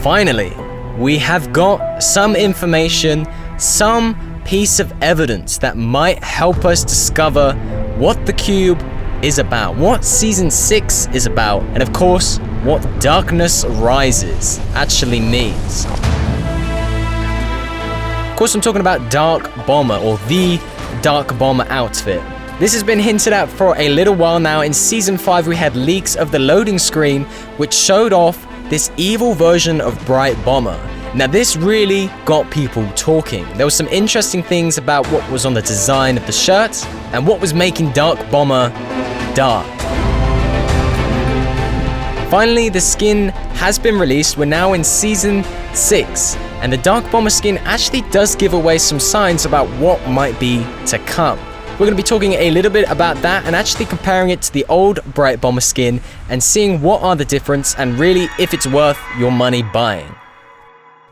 Finally, we have got some information, some piece of evidence that might help us discover what the cube is about, what Season 6 is about, and of course, what Darkness Rises actually means. Of course, I'm talking about Dark Bomber, or the Dark Bomber outfit. This has been hinted at for a little while now. In Season 5, we had leaks of the loading screen, which showed off this evil version of Bright Bomber. Now, this really got people talking. There were some interesting things about what was on the design of the shirt, and what was making Dark Bomber dark. Finally, the skin has been released. We're now in Season 6, and the Dark Bomber skin actually does give away some signs about what might be to come. We're going to be talking a little bit about that and actually comparing it to the old Bright Bomber skin and seeing what are the difference and really if it's worth your money buying.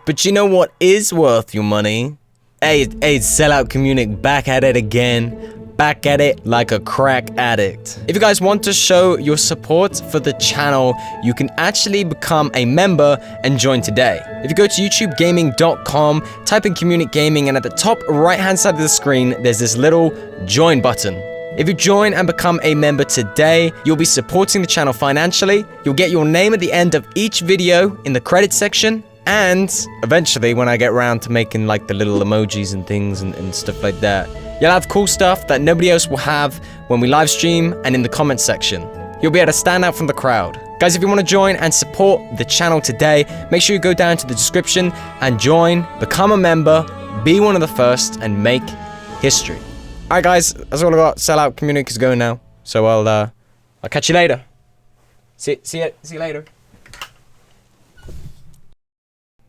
But you know what is worth your money? Hey, sellout community back at it again. Back at it like a crack addict. If you guys want to show your support for the channel, you can actually become a member and join today. If you go to youtubegaming.com, type in community gaming, and at the top right hand side of the screen, there's this little join button. If you join and become a member today, you'll be supporting the channel financially. You'll get your name at the end of each video in the credits section. And eventually, when I get around to making like the little emojis and things and stuff like that, you'll have cool stuff that nobody else will have when we live stream and in the comments section. You'll be able to stand out from the crowd. Guys, if you want to join and support the channel today, make sure you go down to the description and join, become a member, be one of the first, and make history. Alright guys, that's all I got. Sellout community is going now. So I'll catch you later. See you later.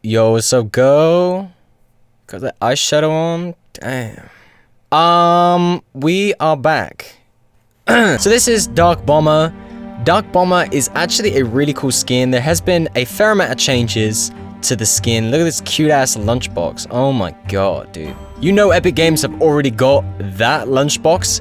Yo, what's up, go? Got that eyeshadow on? Damn. We are back. So this is Dark Bomber. Dark Bomber is actually a really cool skin. There has been a fair amount of changes to the skin. Look at this cute-ass lunchbox. Oh my god, dude. You know Epic Games have already got that lunchbox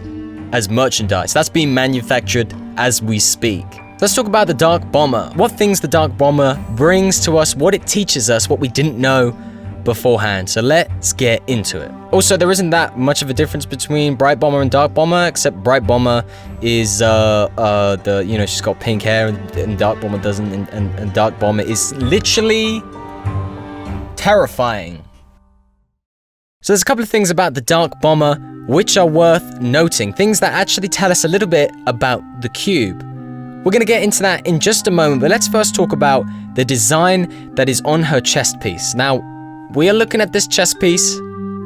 as merchandise. That's being manufactured as we speak. Let's talk about the Dark Bomber. What things the Dark Bomber brings to us, what it teaches us, what we didn't know beforehand. So let's get into it. Also, there isn't that much of a difference between Bright Bomber and Dark Bomber, except Bright Bomber is she's got pink hair and Dark Bomber doesn't, and Dark Bomber is literally terrifying. So there's a couple of things about the Dark Bomber which are worth noting, things that actually tell us a little bit about the cube. We're going to get into that in just a moment, but let's first talk about the design that is on her chest piece. Now, we are looking at this chest piece,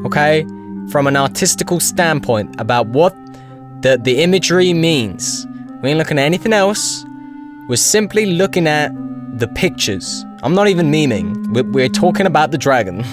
okay, from an artistical standpoint about what the imagery means. We ain't looking at anything else. We're simply looking at the pictures. I'm not even memeing. We're talking about the dragon.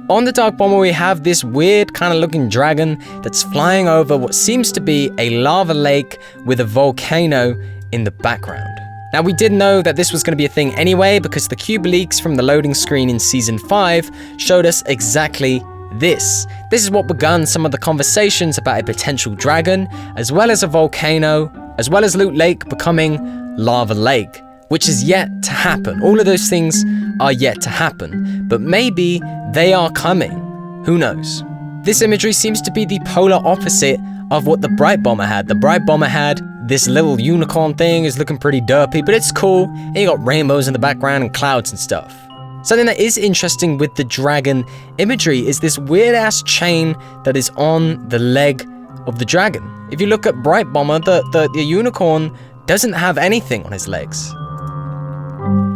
On the Dark Bomber, we have this weird kind of looking dragon that's flying over what seems to be a lava lake with a volcano in the background. Now, we did know that this was going to be a thing anyway because the cube leaks from the loading screen in Season 5 showed us exactly this. This is what begun some of the conversations about a potential dragon, as well as a volcano, as well as Loot Lake becoming Lava Lake, which is yet to happen. All of those things are yet to happen, but maybe they are coming. Who knows? This imagery seems to be the polar opposite of what the Bright Bomber had. The Bright Bomber had this little unicorn thing, is looking pretty derpy, but it's cool. And you got rainbows in the background and clouds and stuff. Something that is interesting with the dragon imagery is this weird ass chain that is on the leg of the dragon. If you look at Bright Bomber, the unicorn doesn't have anything on his legs.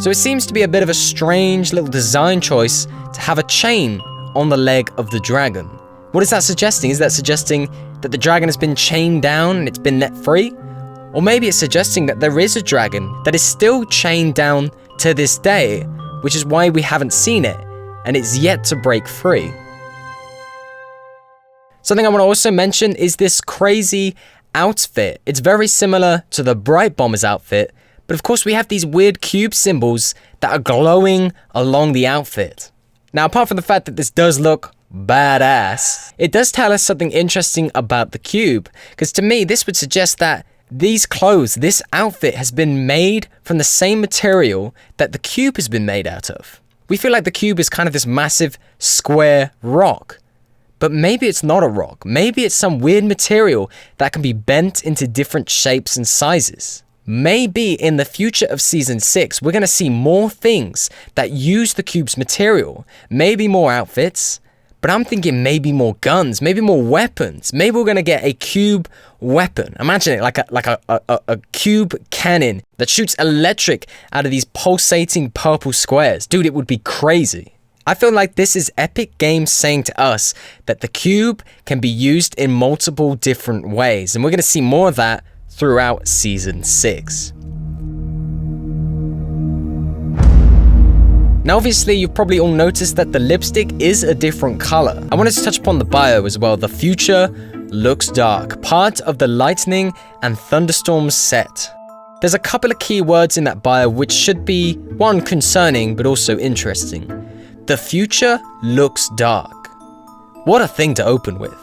So it seems to be a bit of a strange little design choice to have a chain on the leg of the dragon. What is that suggesting? Is that suggesting that the dragon has been chained down and it's been let free? Or maybe it's suggesting that there is a dragon that is still chained down to this day, which is why we haven't seen it, and it's yet to break free. Something I want to also mention is this crazy outfit. It's very similar to the Bright Bomber's outfit, but of course we have these weird cube symbols that are glowing along the outfit. Now, apart from the fact that this does look badass, it does tell us something interesting about the cube, because to me this would suggest that these clothes, this outfit has been made from the same material that the cube has been made out of. We feel like the cube is kind of this massive square rock. But maybe it's not a rock. Maybe it's some weird material that can be bent into different shapes and sizes. Maybe in the future of Season 6, we're going to see more things that use the cube's material. Maybe more outfits. But I'm thinking maybe more guns, maybe more weapons. Maybe we're going to get a cube weapon. Imagine it like a cube cannon that shoots electric out of these pulsating purple squares. Dude, it would be crazy. I feel like this is Epic Games saying to us that the cube can be used in multiple different ways. And we're going to see more of that throughout Season 6. Now obviously you've probably all noticed that the lipstick is a different color. I wanted to touch upon the bio as well. The future looks dark, part of the lightning and thunderstorm set. There's a couple of key words in that bio which should be, one, concerning but also interesting. The future looks dark. What a thing to open with.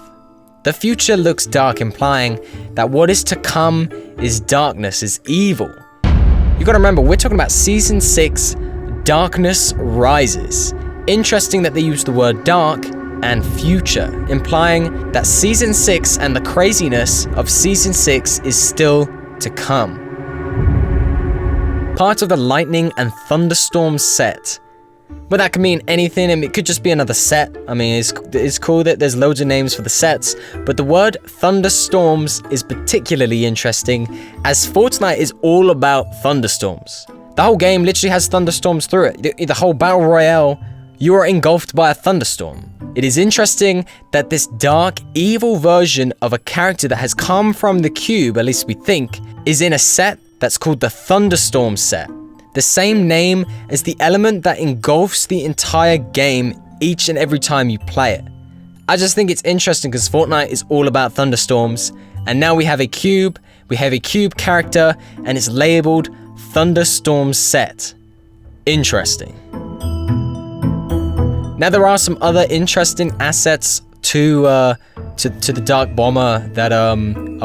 The future looks dark, implying that what is to come is darkness, is evil. You gotta remember, we're talking about Season 6, Darkness Rises. Interesting that they use the word dark and future, implying that Season 6 and the craziness of Season 6 is still to come. Part of the lightning and thunderstorm set. But that could mean anything, and it could just be another set. I mean, it's cool that there's loads of names for the sets, but the word thunderstorms is particularly interesting, as Fortnite is all about thunderstorms. The whole game literally has thunderstorms through it. The whole battle royale, you are engulfed by a thunderstorm. It is interesting that this dark, evil version of a character that has come from the cube, at least we think, is in a set that's called the Thunderstorm set. The same name as the element that engulfs the entire game each and every time you play it. I just think it's interesting because Fortnite is all about thunderstorms, and now we have a cube character, and it's labeled Thunderstorm set. Interesting. Now there are some other interesting assets to the Dark Bomber that are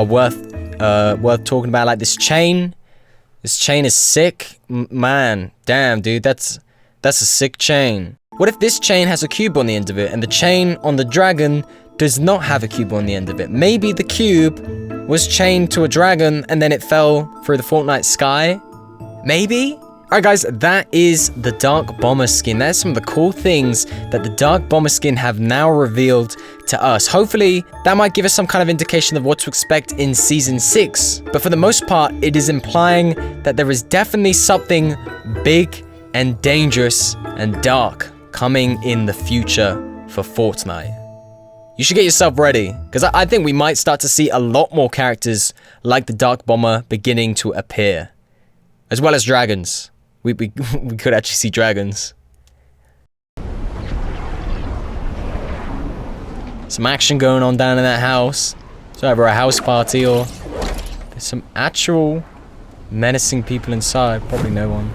worth talking about, like this chain. This chain is sick. Man, damn, dude, that's a sick chain. What if this chain has a cube on the end of it, and the chain on the dragon does not have a cube on the end of it? Maybe the cube was chained to a dragon, and then it fell through the Fortnite sky? Maybe? Alright guys, that is the Dark Bomber skin. That's some of the cool things that the Dark Bomber skin have now revealed to us. Hopefully, that might give us some kind of indication of what to expect in Season 6. But for the most part, it is implying that there is definitely something big and dangerous and dark coming in the future for Fortnite. You should get yourself ready, because I think we might start to see a lot more characters like the Dark Bomber beginning to appear. As well as dragons. We could actually see dragons. Some action going on down in that house. It's either a house party or there's some actual menacing people inside. Probably no one.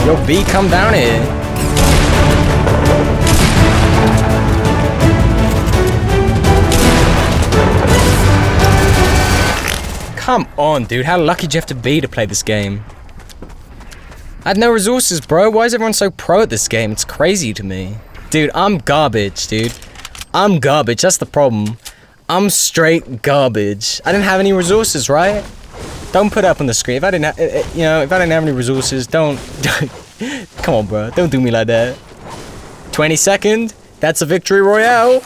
Yo, B, come down here. Come on, dude. How lucky do you have to be to play this game? I had no resources, bro. Why is everyone so pro at this game? It's crazy to me. Dude, I'm garbage, dude. I'm garbage. That's the problem. I'm straight garbage. I didn't have any resources, right? Don't put it up on the screen. If I didn't have, if I didn't have any resources, don't come on, bro. Don't do me like that. 22nd. That's a victory royale.